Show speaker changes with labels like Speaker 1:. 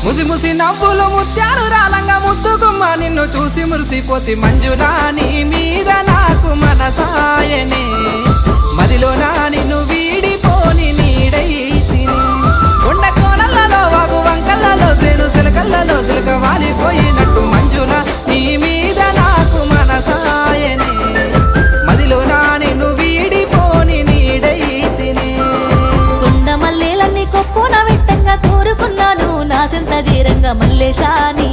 Speaker 1: ముసి ముసి నవ్వులు ముత్యాలు రాలంగా ముద్దుగుమ్మ నిన్ను చూసి మురిసిపోతి మంజులా నీ మీద నాకు మనసాయనే మదిలో నా నిన్ను వీడిపోని నీడైతిని కొండ కోనలలో వాగు వంకలలో సేను సిలకల్లలో సిలక వాలిపోయినట్టు మంజులా నీ మీద నాకు మనసాయనే మదిలో నా నిన్ను వీడిపోని నీడైతిని
Speaker 2: కొండ మల్లెలన్నీ కొప్పున విట్టంగా కోరుకున్నాను నా సెంత జీరంగా మల్లేశా నీ